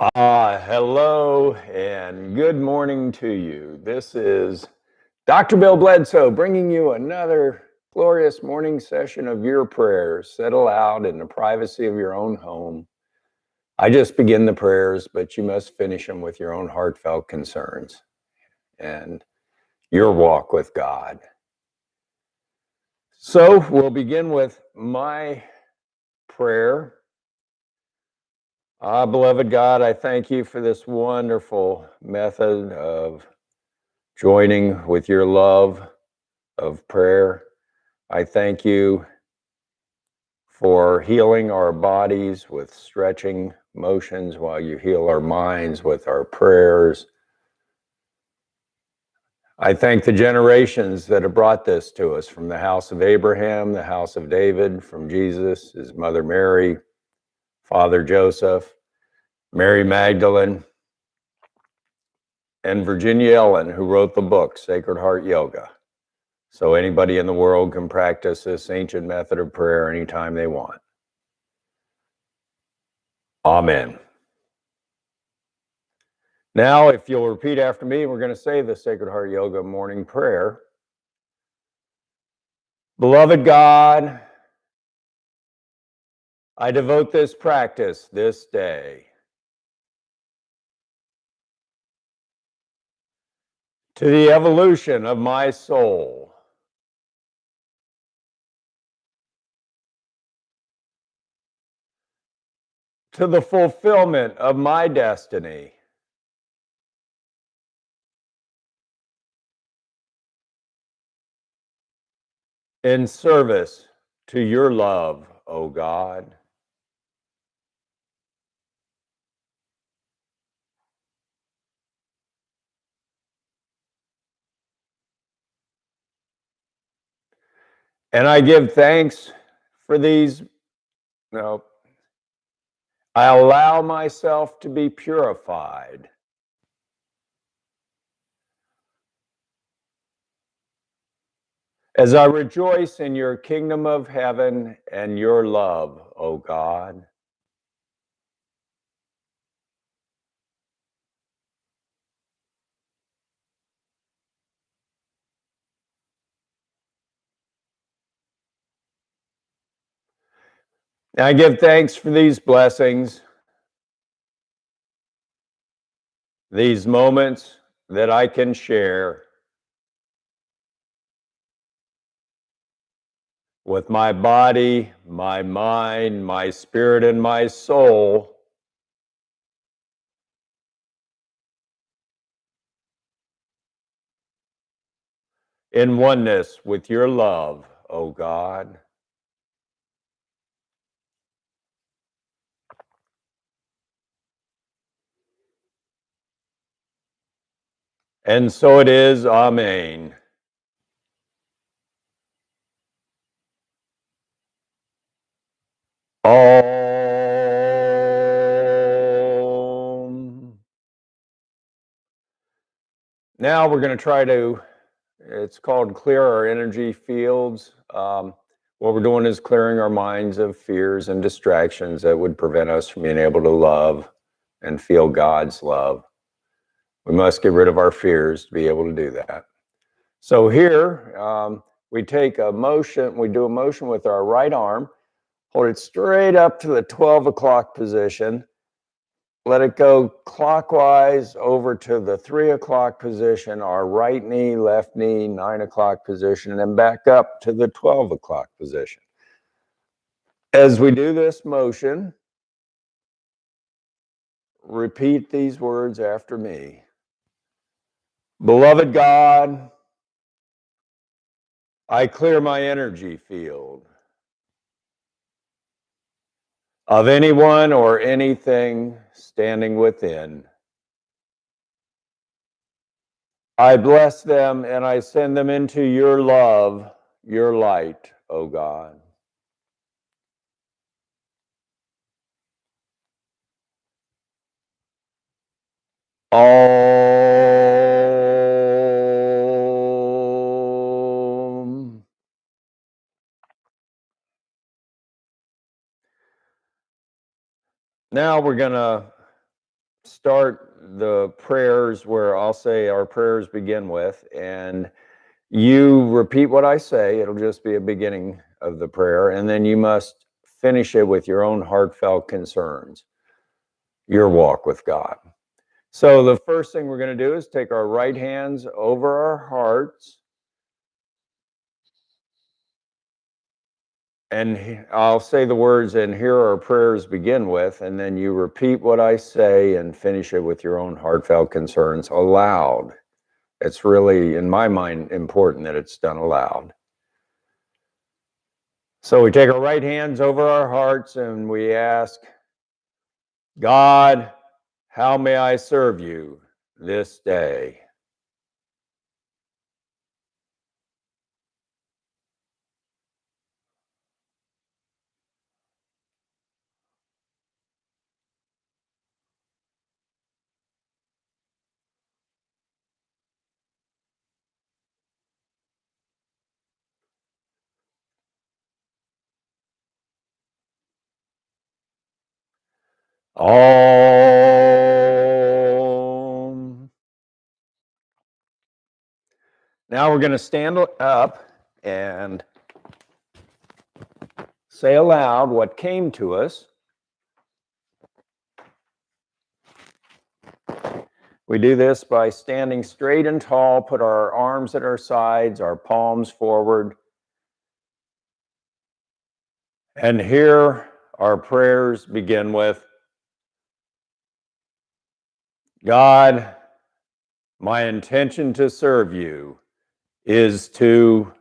Hello and good morning to you. This is Dr. Bill Bledsoe bringing you another glorious morning session of your prayers. Settle out in the privacy of your own home. I just begin the prayers, but you must finish them with your own heartfelt concerns and your walk with God. So we'll begin with my prayer. Beloved God, I thank you for this wonderful method of joining with your love of prayer. I thank you for healing our bodies with stretching motions while you heal our minds with our prayers. I thank the generations that have brought this to us, from the house of Abraham, the house of David, from Jesus, his mother Mary, Father Joseph, Mary Magdalene, and Virginia Ellen, who wrote the book Sacred Heart Yoga. So anybody in the world can practice this ancient method of prayer anytime they want. Amen. Now, if you'll repeat after me, we're going to say the Sacred Heart Yoga morning prayer. Beloved God, I devote this practice this day to the evolution of my soul, to the fulfillment of my destiny, in service to your love, O God. And I give thanks for these. I allow myself to be purified as I rejoice in your kingdom of heaven and your love, O God. And I give thanks for these blessings, these moments that I can share with my body, my mind, my spirit, and my soul, in oneness with your love, O God. And so it is, Amen. Om. Now we're going to try to, it's called clear our energy fields. What we're doing is clearing our minds of fears and distractions that would prevent us from being able to love and feel God's love. We must get rid of our fears to be able to do that. So here, we take a motion, we do a motion with our right arm, hold it straight up to the 12 o'clock position, let it go clockwise over to the 3 o'clock position, our right knee, left knee, 9 o'clock position, and then back up to the 12 o'clock position. As we do this motion, repeat these words after me. Beloved God, I clear my energy field of anyone or anything standing within. I bless them and I send them into your love, your light, O God. Om. Now we're going to start the prayers where I'll say our prayers begin with, and you repeat what I say. It'll just be a beginning of the prayer, and then you must finish it with your own heartfelt concerns, your walk with God. So the first thing we're going to do is take our right hands over our hearts, and I'll say the words, and here our prayers begin with, and then you repeat what I say and finish it with your own heartfelt concerns aloud. It's really, in my mind, important that it's done aloud. So we take our right hands over our hearts and we ask, God, how may I serve you this day? Om. Now we're going to stand up and say aloud what came to us. We do this by standing straight and tall, put our arms at our sides, our palms forward. And here our prayers begin with, God, my intention to serve you is to...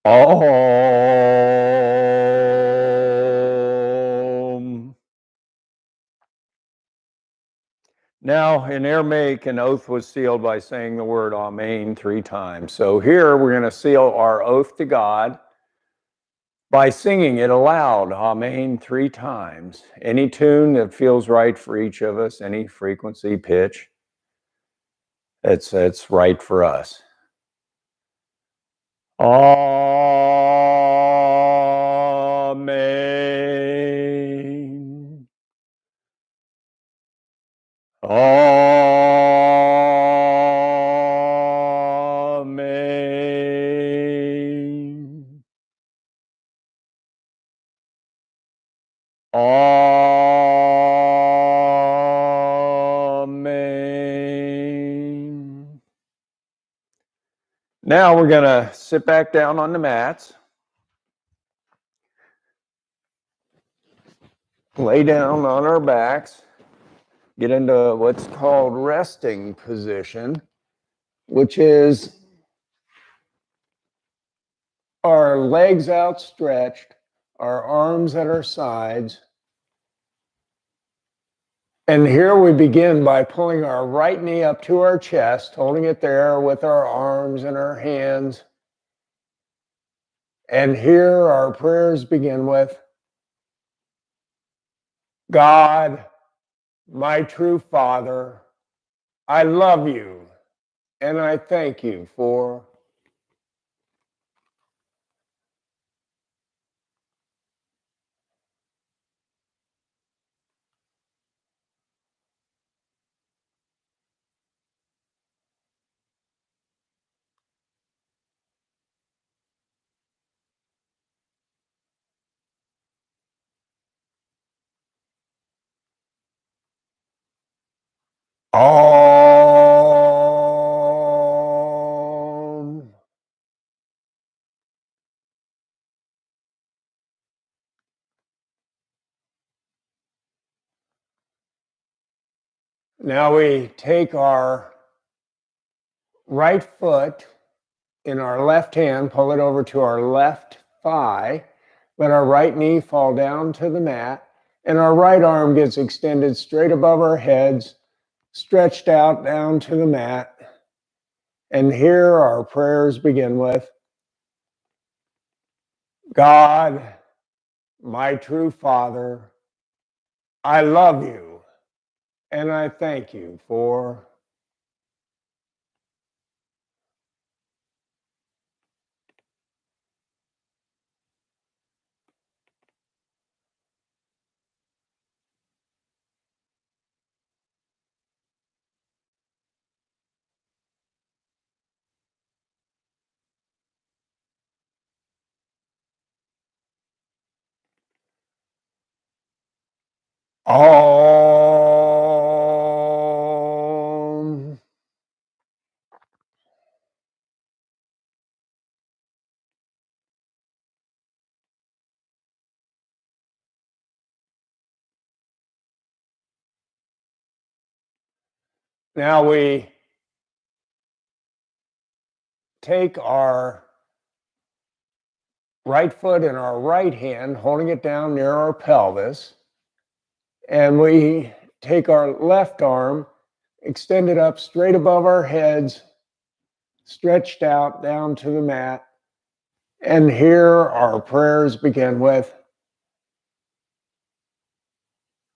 Om. Now, in Aramaic, an oath was sealed by saying the word Amen 3 times. So here we're going to seal our oath to God by singing it aloud, Amen 3 times. Any tune that feels right for each of us, any frequency, pitch, it's right for us. Amen. Amen. Amen. Now we're going to sit back down on the mats. Lay down on our backs. Get into what's called resting position, which is our legs outstretched, our arms at our sides. And here we begin by pulling our right knee up to our chest, holding it there with our arms and our hands. And here our prayers begin with, God, my true Father, I love you and I thank you for... Om. Now we take our right foot in our left hand, pull it over to our left thigh. Let our right knee fall down to the mat, and our right arm gets extended straight above our heads, stretched out down to the mat. And here our prayers begin with, God, my true Father, I love you, and I thank you for... Om. Now we take our right foot in our right hand, holding it down near our pelvis, and we take our left arm, extend it up straight above our heads, stretched out down to the mat. And here our prayers begin with,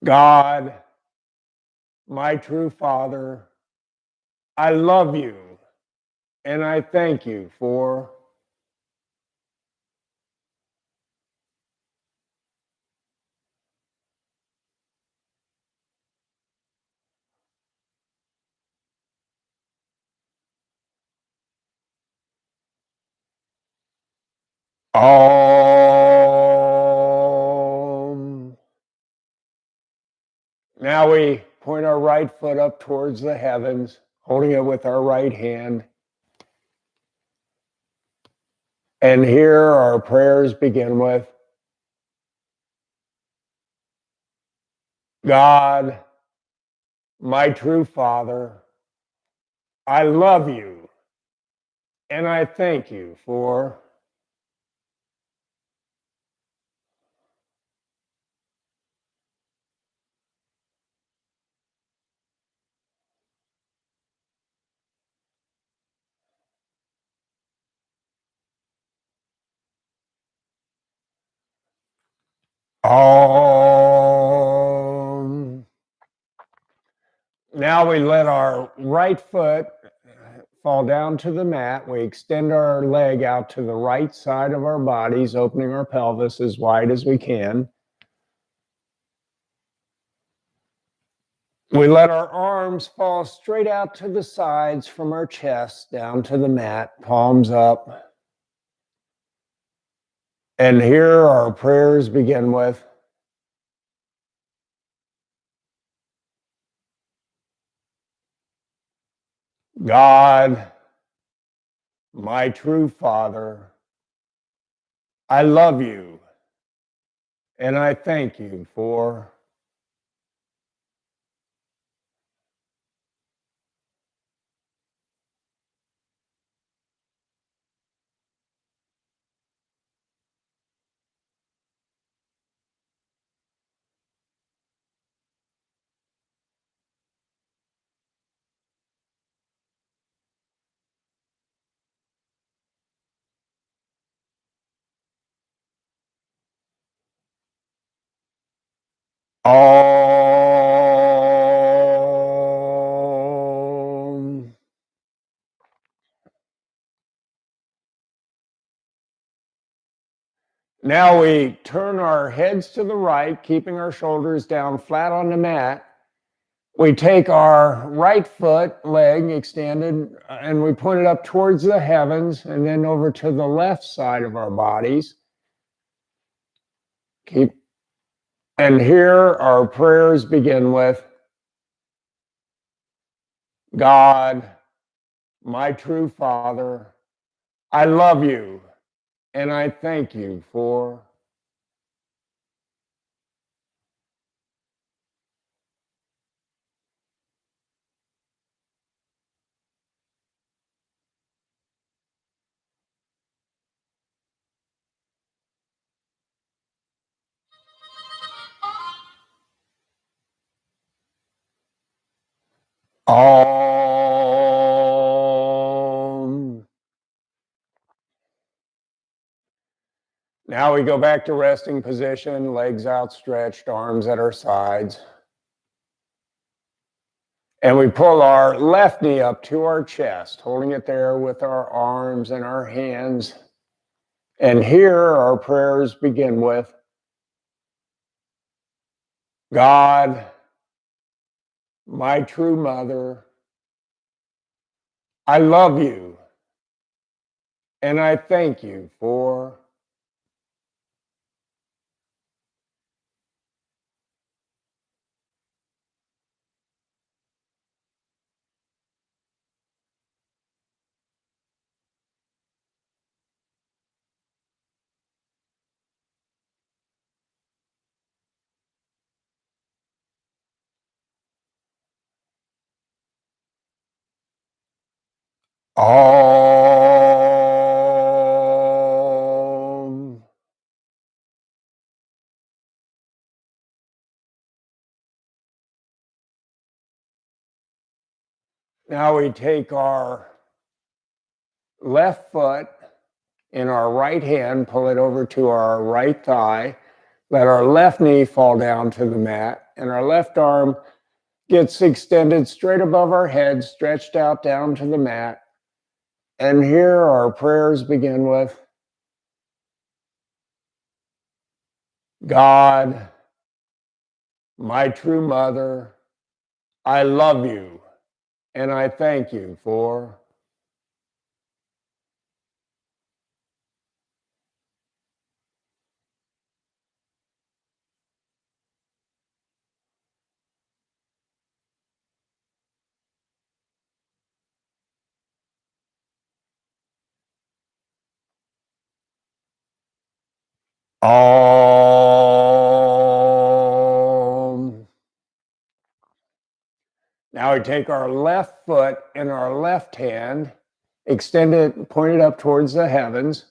God, my true Father, I love you, and I thank you for... Om. Now we point our right foot up towards the heavens, holding it with our right hand. And here our prayers begin with, God, my true Father, I love you, and I thank you for... Om. Now we let our right foot fall down to the mat. We extend our leg out to the right side of our bodies, opening our pelvis as wide as we can. We let our arms fall straight out to the sides from our chest down to the mat, palms up. And here our prayers begin with, God, my true Father, I love you, and I thank you for... Om. Now we turn our heads to the right, keeping our shoulders down flat on the mat. We take our right foot, leg extended, and we point it up towards the heavens and then over to the left side of our bodies. And here our prayers begin with, God, my true Father, I love you, and I thank you for... Om. Now we go back to resting position, legs outstretched, arms at our sides. And we pull our left knee up to our chest, holding it there with our arms and our hands. And here our prayers begin with, God, my true mother, I love you, and I thank you for Om. Now we take our left foot in our right hand, pull it over to our right thigh, let our left knee fall down to the mat, and our left arm gets extended straight above our head, stretched out down to the mat. And here our prayers begin with, God, my true mother, I love you, and I thank you for Om. Now we take our left foot in our left hand, extend it, point it up towards the heavens.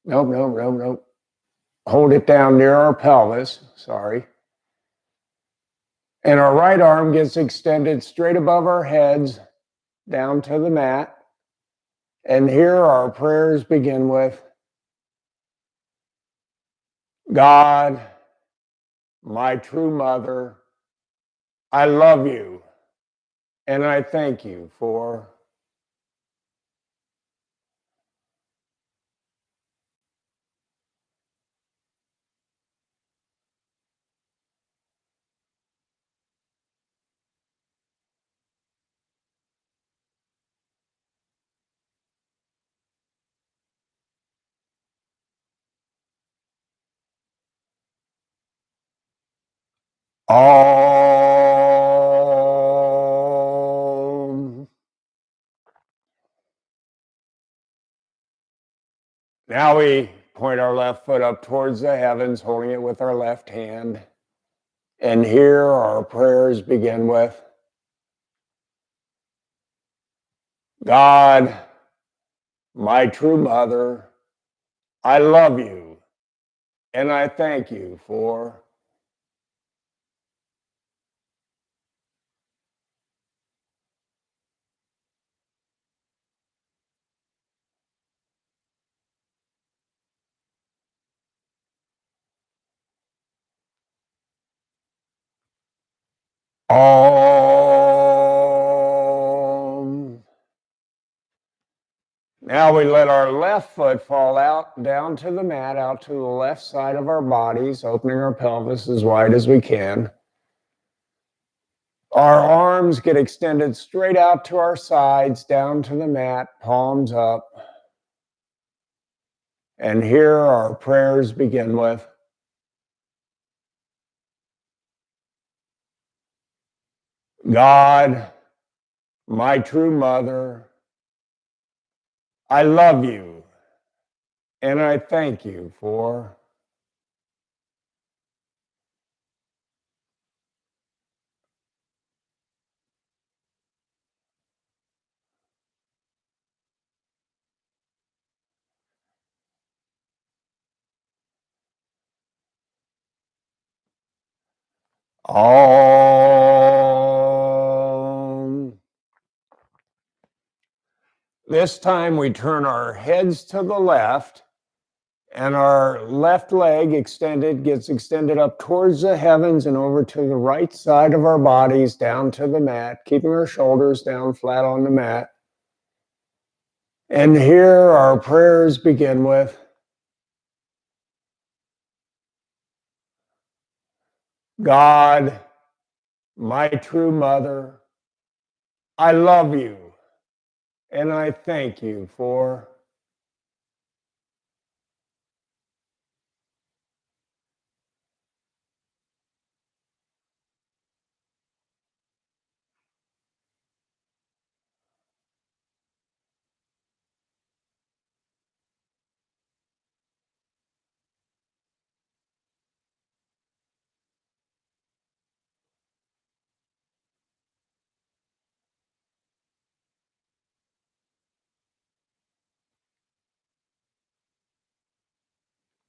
Nope, nope, nope, nope. Hold it down near our pelvis, sorry. And our right arm gets extended straight above our heads, down to the mat. And here our prayers begin with, God, my true mother, I love you, and I thank you for Om. Now we point our left foot up towards the heavens, holding it with our left hand. And here our prayers begin with, God, my true mother, I love you, and I thank you for Om. Now we let our left foot fall out down to the mat, out to the left side of our bodies, opening our pelvis as wide as we can. Our arms get extended straight out to our sides, down to the mat, palms up. And here our prayers begin with, God, my true mother, I love you, and I thank you for Om. This time we turn our heads to the left, and our left leg gets extended up towards the heavens and over to the right side of our bodies, down to the mat, keeping our shoulders down flat on the mat. And here our prayers begin with, God, my true mother, I love you, and I thank you for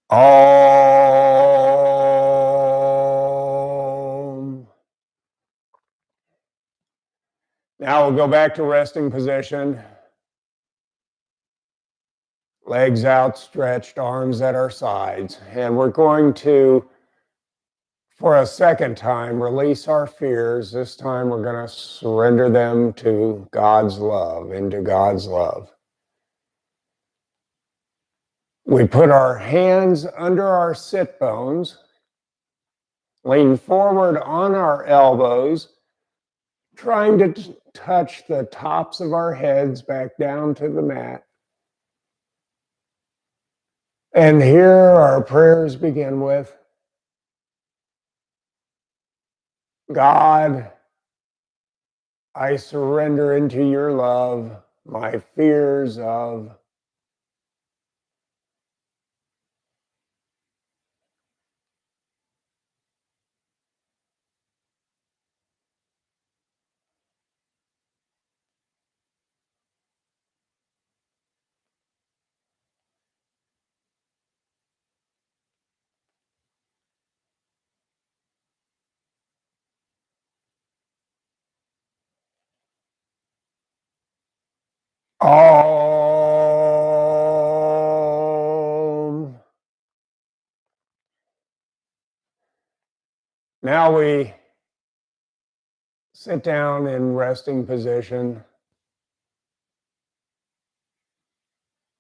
Om. Now we'll go back to resting position. Legs outstretched, arms at our sides. And we're going to, for a second time, release our fears. This time we're going to surrender them to God's love, into God's love. We put our hands under our sit bones, lean forward on our elbows, trying to touch the tops of our heads back down to the mat. And here our prayers begin with, God, I surrender into your love my fears of. Om. Now we sit down in resting position.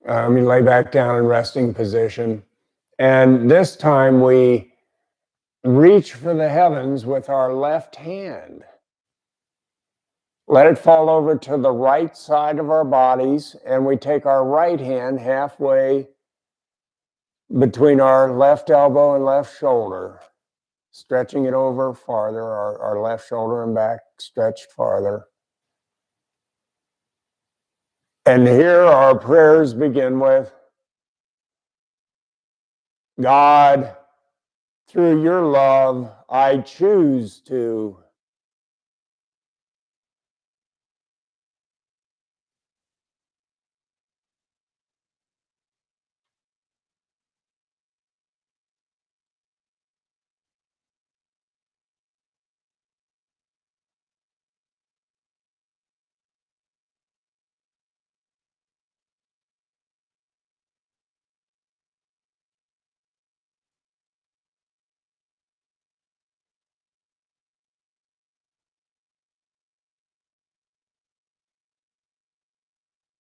Lay back down in resting position. And this time we reach for the heavens with our left hand. Let it fall over to the right side of our bodies, and we take our right hand halfway between our left elbow and left shoulder, stretching it over farther, our left shoulder and back stretched farther. And here our prayers begin with, God, through your love, I choose to.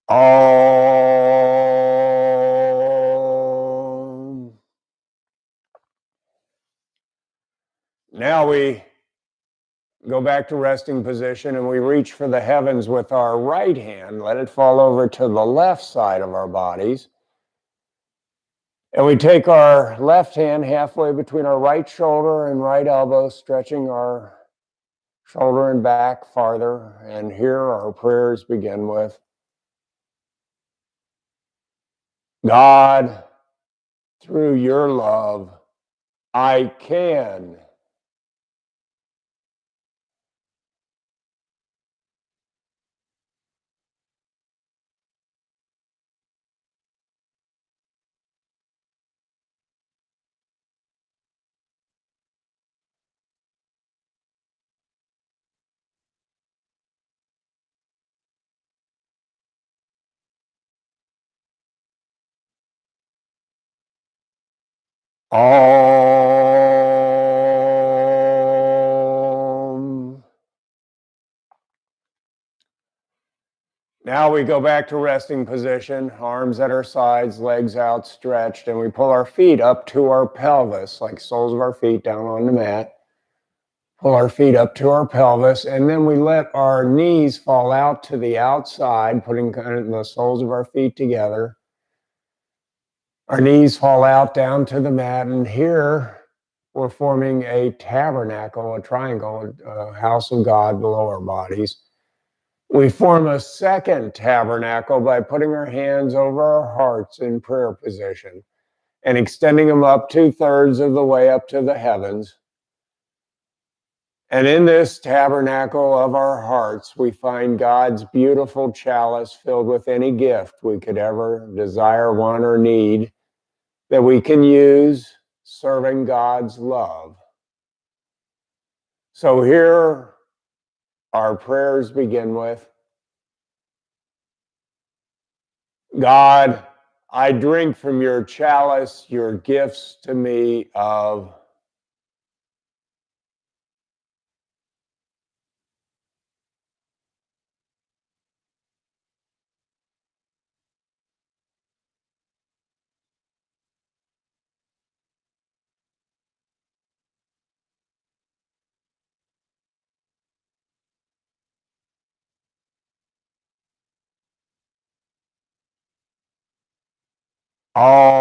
Om. Now we go back to resting position and we reach for the heavens with our right hand. Let it fall over to the left side of our bodies. And we take our left hand halfway between our right shoulder and right elbow, stretching our shoulder and back farther. And here our prayers begin with, God, through your love, I can. Om. Now we go back to resting position, arms at our sides, legs outstretched, and we pull our feet up to our pelvis, like soles of our feet down on the mat. Pull our feet up to our pelvis, and then we let our knees fall out to the outside, putting kind of the soles of our feet together. Our knees fall out down to the mat, and here we're forming a tabernacle, a triangle, a house of God below our bodies. We form a second tabernacle by putting our hands over our hearts in prayer position and extending them up 2/3 of the way up to the heavens. And in this tabernacle of our hearts, we find God's beautiful chalice filled with any gift we could ever desire, want, or need that we can use serving God's love. So here our prayers begin with, God, I drink from your chalice, your gifts to me of. Om.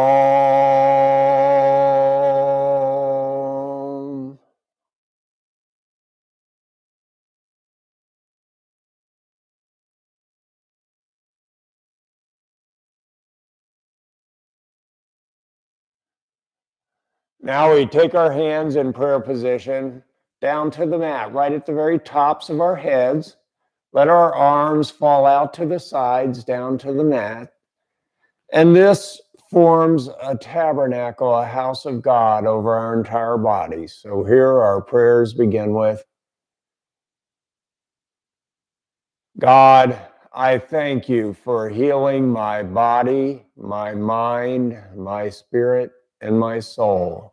Now we take our hands in prayer position down to the mat, right at the very tops of our heads. Let our arms fall out to the sides, down to the mat. And this forms a tabernacle, a house of God over our entire bodies. So here our prayers begin with, God, I thank you for healing my body, my mind, my spirit, and my soul.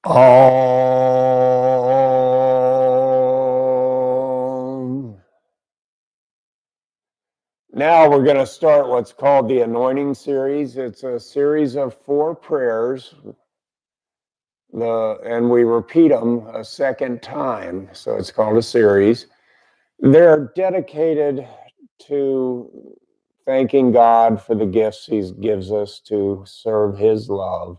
Om. Now we're going to start what's called the anointing series. It's a series of 4 prayers, and we repeat them a second time. So it's called a series. They're dedicated to thanking God for the gifts he gives us to serve his love.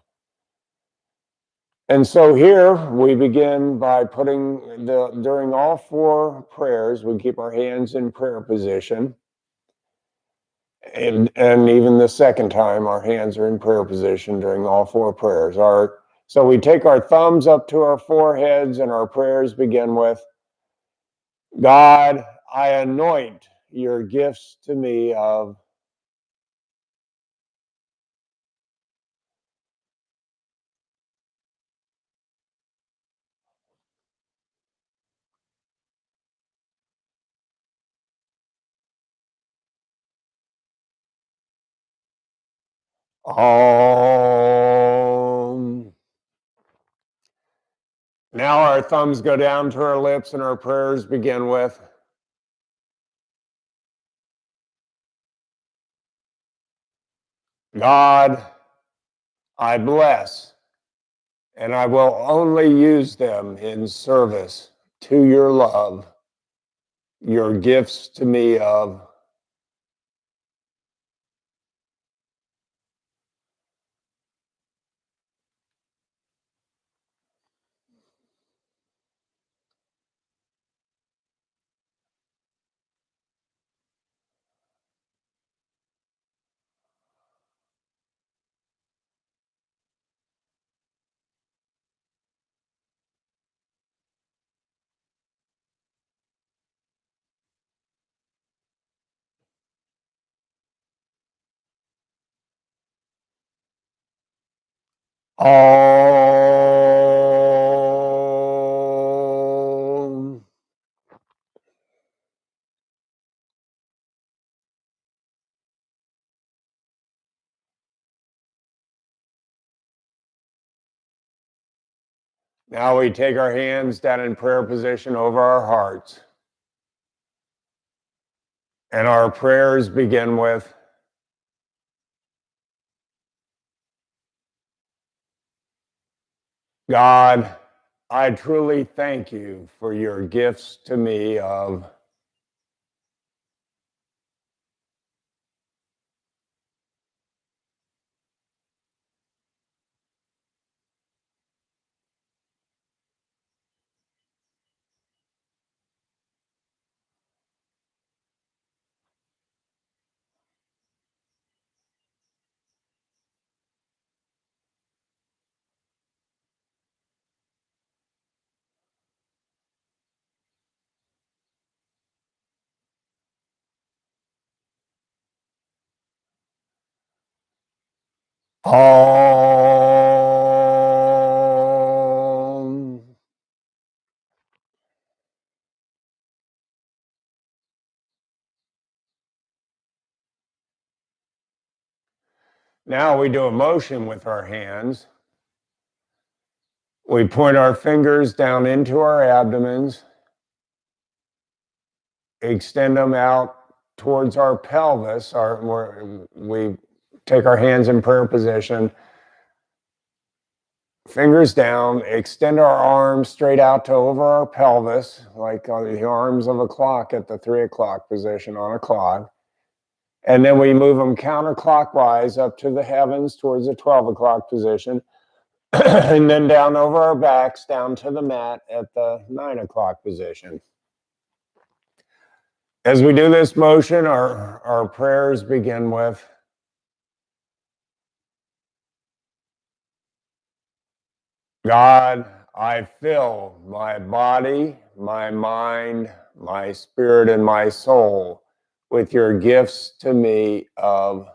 And so here we begin by during all 4 prayers, we keep our hands in prayer position. And even the second time, our hands are in prayer position during all 4 prayers. So we take our thumbs up to our foreheads, and our prayers begin with, God, I anoint your gifts to me of. Om. Now our thumbs go down to our lips, and our prayers begin with, God, I bless, and I will only use them in service to your love, your gifts to me of. Om. Now we take our hands down in prayer position over our hearts. And our prayers begin with, God, I truly thank you for your gifts to me of Om. Now we do a motion with our hands. We point our fingers down into our abdomens, extend them out towards our pelvis. We take our hands in prayer position, fingers down, extend our arms straight out to over our pelvis, like on the arms of a clock at the 3 o'clock position on a clock. And then we move them counterclockwise up to the heavens towards the 12 o'clock position. And then down over our backs, down to the mat at the 9 o'clock position. As we do this motion, our prayers begin with, God, I fill my body, my mind, my spirit, and my soul with your gifts to me of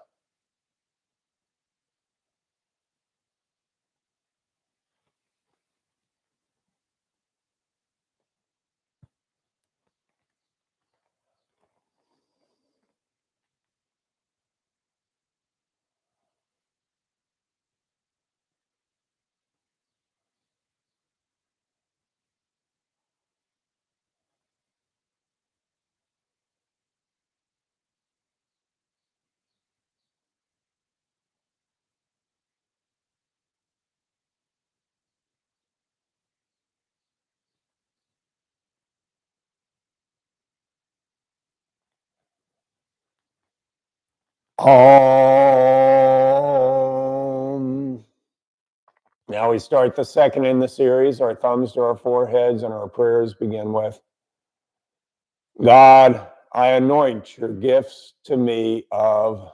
Om. Now we start the second in the series, our thumbs to our foreheads, and our prayers begin with, God, I anoint your gifts to me of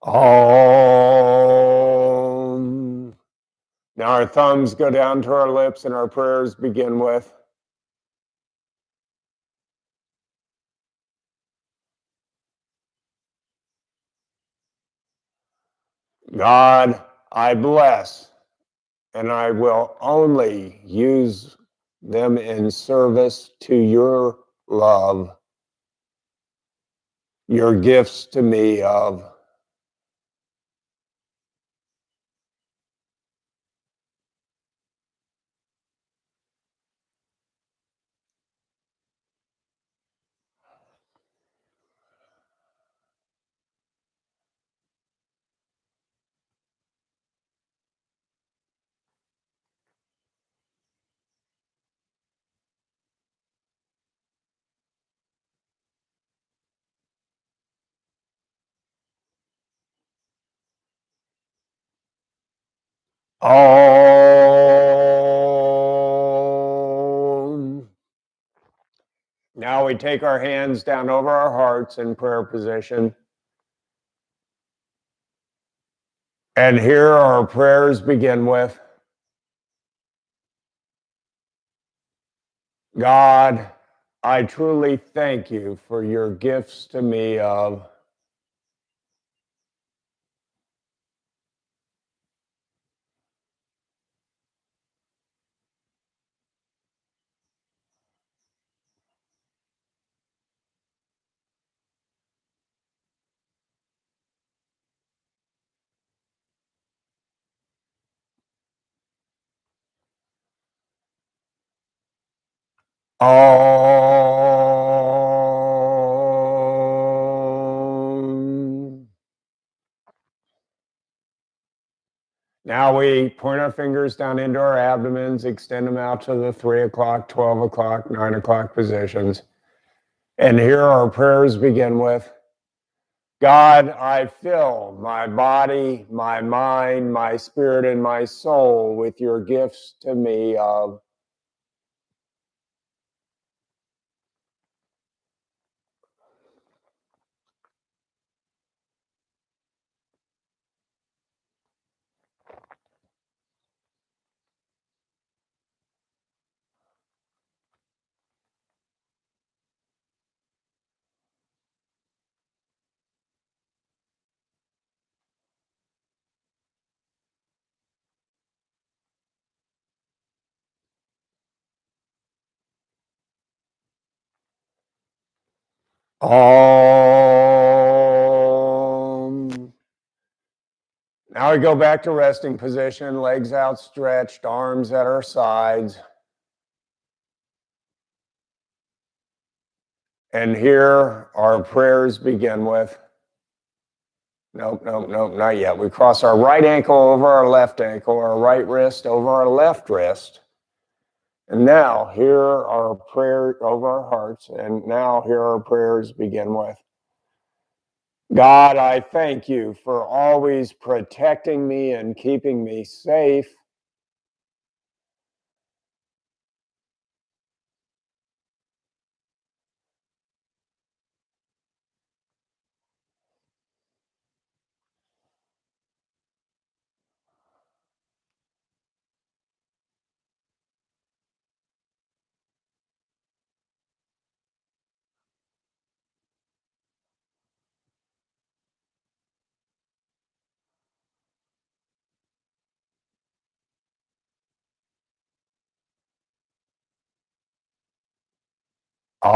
Om. Now our thumbs go down to our lips and our prayers begin with, God, I bless, and I will only use them in service to your love, your gifts to me of Om. Now we take our hands down over our hearts in prayer position. And here our prayers begin with, God, I truly thank you for your gifts to me of Om. Now we point our fingers down into our abdomens, extend them out to the 3 o'clock, 12 o'clock, 9 o'clock positions. And here our prayers begin with, God, I fill my body, my mind, my spirit, and my soul with your gifts to me of Om. Now we go back to resting position, legs outstretched, arms at our sides. And here our prayers begin with, nope, not yet. We cross our right ankle over our left ankle, our right wrist over our left wrist. And now here are our prayers over our hearts. And now here our prayers begin with, God, I thank you for always protecting me and keeping me safe. Om.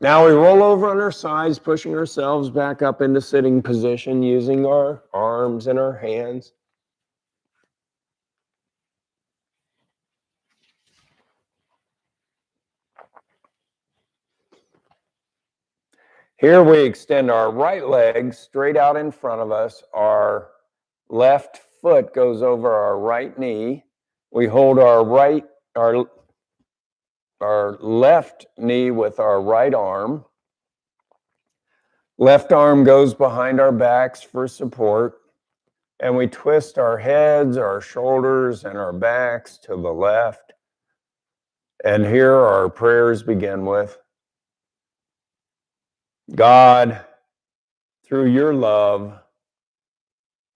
Now we roll over on our sides, pushing ourselves back up into sitting position using our arms and our hands. Here we extend our right leg straight out in front of us. Our left foot goes over our right knee. We hold our left knee with our right arm. Left arm goes behind our backs for support. And we twist our heads, our shoulders, and our backs to the left. And here our prayers begin with, God, through your love,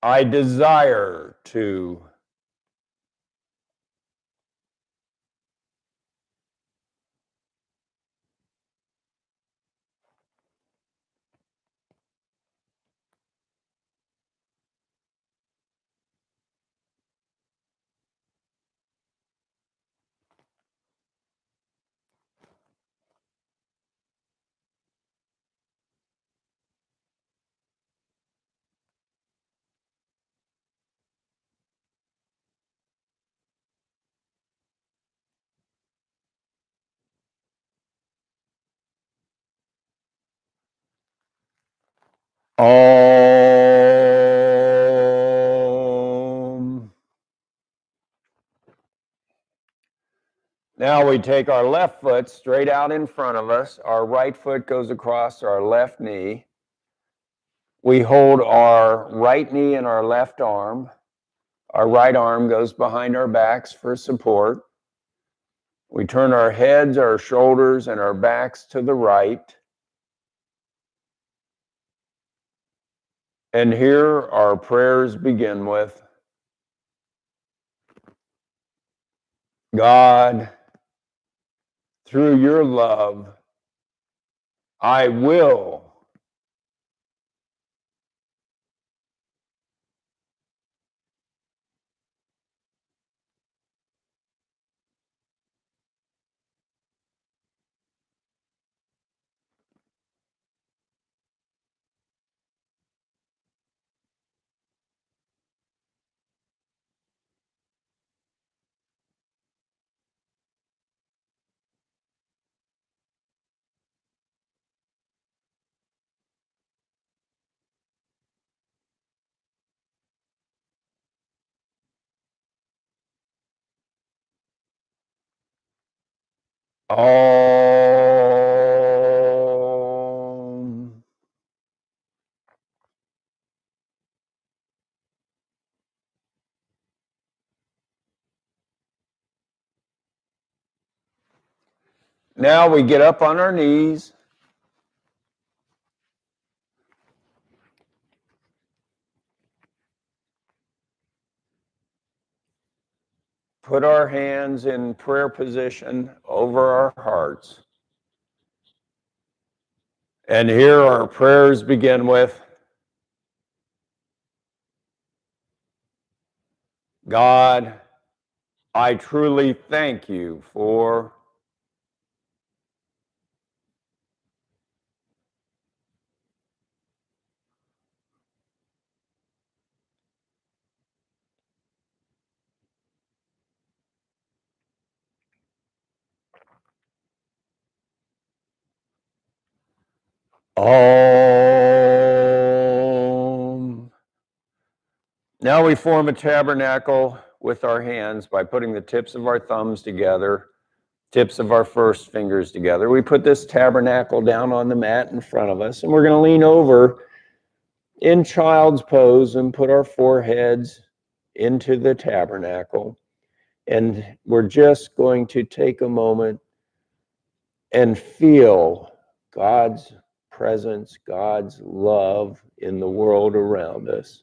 I desire to Om. Now we take our left foot straight out in front of us. Our right foot goes across our left knee. We hold our right knee in our left arm. Our right arm goes behind our backs for support. We turn our heads, our shoulders, and our backs to the right. And here our prayers begin with, God, through your love, I will. Om. Now we get up on our knees. Put our hands in prayer position over our hearts. And here our prayers begin with, God, I truly thank you for. Om. Now we form a tabernacle with our hands by putting the tips of our thumbs together, tips of our first fingers together. We put this tabernacle down on the mat in front of us, and we're going to lean over in child's pose and put our foreheads into the tabernacle. And we're just going to take a moment and feel God's presence, God's love in the world around us.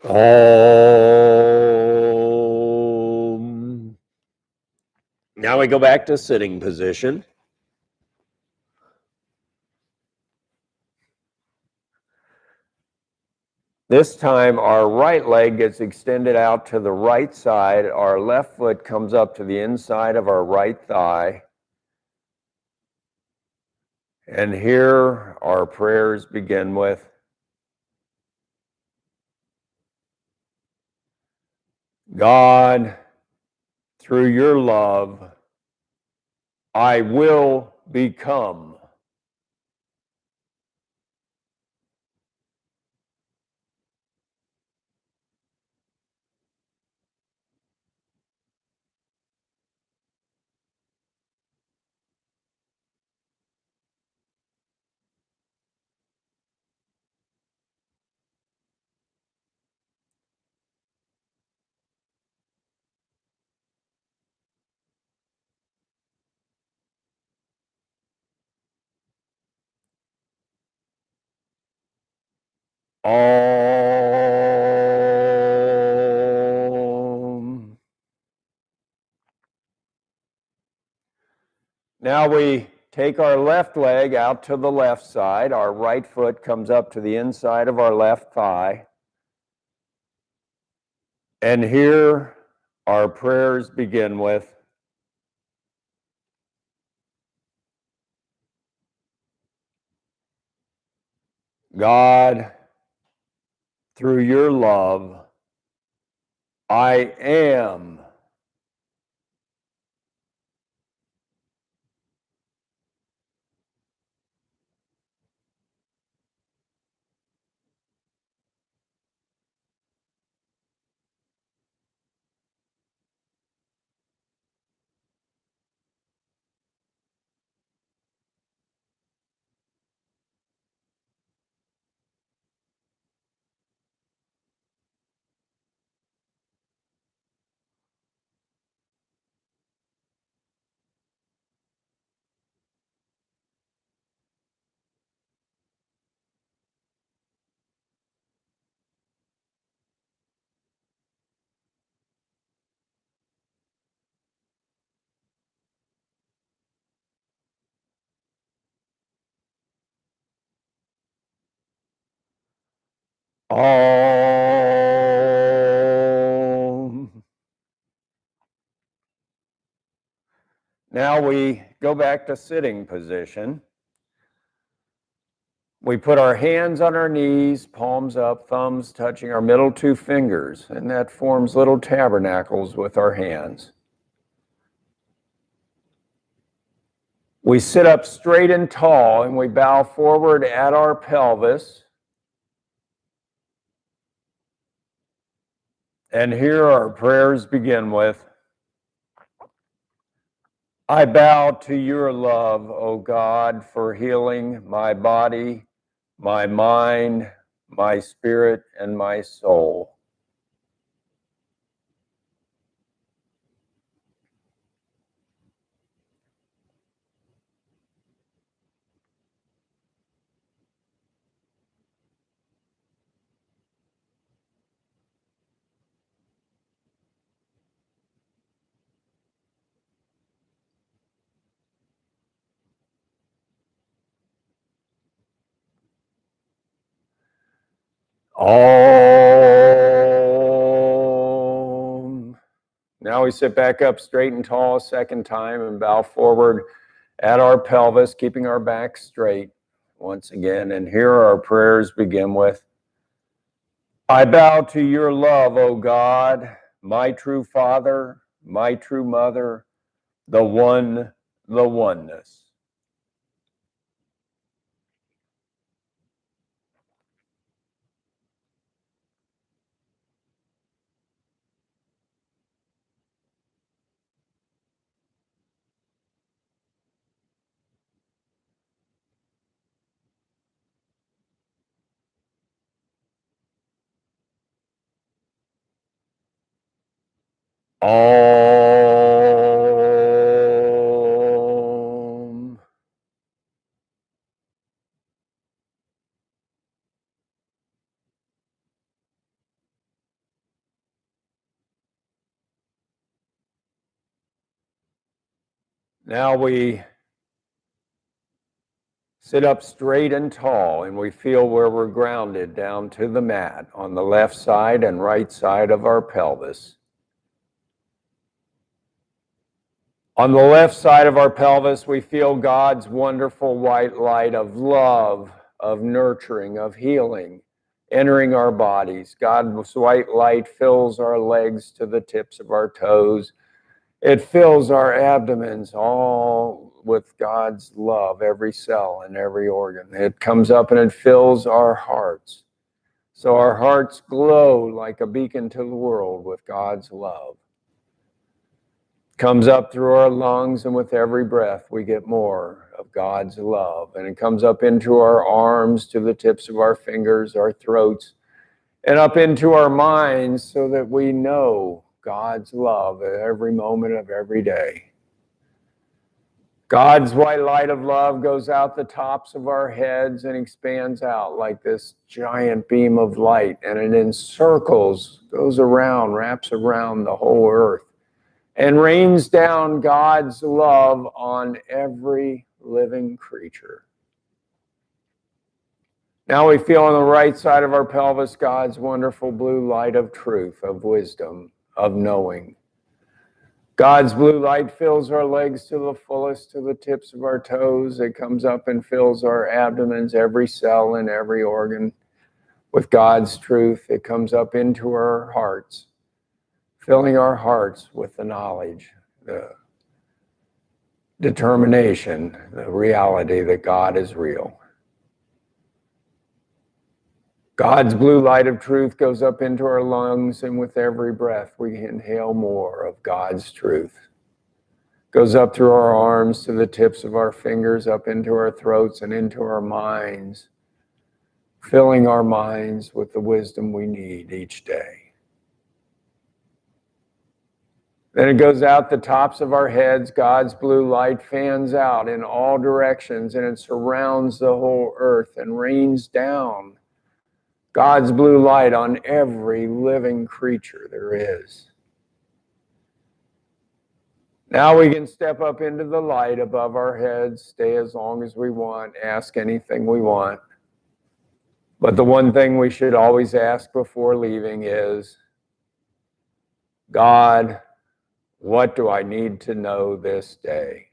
Om. Now we go back to sitting position. This time our right leg gets extended out to the right side. Our left foot comes up to the inside of our right thigh. And here our prayers begin with, God, through your love, I will become. Now we take our left leg out to the left side. Our right foot comes up to the inside of our left thigh. And here our prayers begin with, God, through your love, I am. Om. Now we go back to sitting position. We put our hands on our knees, palms up, thumbs touching our middle two fingers, and that forms little tabernacles with our hands. We sit up straight and tall, and we bow forward at our pelvis. And here our prayers begin with, I bow to your love, O God, for healing my body, my mind, my spirit, and my soul. Om. Now we sit back up straight and tall a second time and bow forward at our pelvis, keeping our back straight once again. And here our prayers begin with, I bow to your love, O God, my true Father, my true Mother, the One, the Oneness. Om. Now we sit up straight and tall, and we feel where we're grounded down to the mat on the left side and right side of our pelvis. On the left side of our pelvis, we feel God's wonderful white light of love, of nurturing, of healing, entering our bodies. God's white light fills our legs to the tips of our toes. It fills our abdomens all with God's love, every cell and every organ. It comes up and it fills our hearts. So our hearts glow like a beacon to the world with God's love. Comes up through our lungs, and with every breath we get more of God's love. And it comes up into our arms, to the tips of our fingers, our throats, and up into our minds so that we know God's love at every moment of every day. God's white light of love goes out the tops of our heads and expands out like this giant beam of light, and it encircles, goes around, wraps around the whole earth. and rains down God's love on every living creature. Now we feel on the right side of our pelvis God's wonderful blue light of truth, of wisdom, of knowing. God's blue light fills our legs to the fullest, to the tips of our toes. It comes up and fills our abdomens, every cell and every organ with God's truth. It comes up into our hearts, filling our hearts with the knowledge, the determination, the reality that God is real. God's blue light of truth goes up into our lungs, and with every breath we inhale more of God's truth. Goes up through our arms to the tips of our fingers, up into our throats and into our minds, filling our minds with the wisdom we need each day. Then it goes out the tops of our heads. God's blue light fans out in all directions, and it surrounds the whole earth and rains down God's blue light on every living creature there is. Now we can step up into the light above our heads, stay as long as we want, ask anything we want. But the one thing we should always ask before leaving is, God, what do I need to know this day?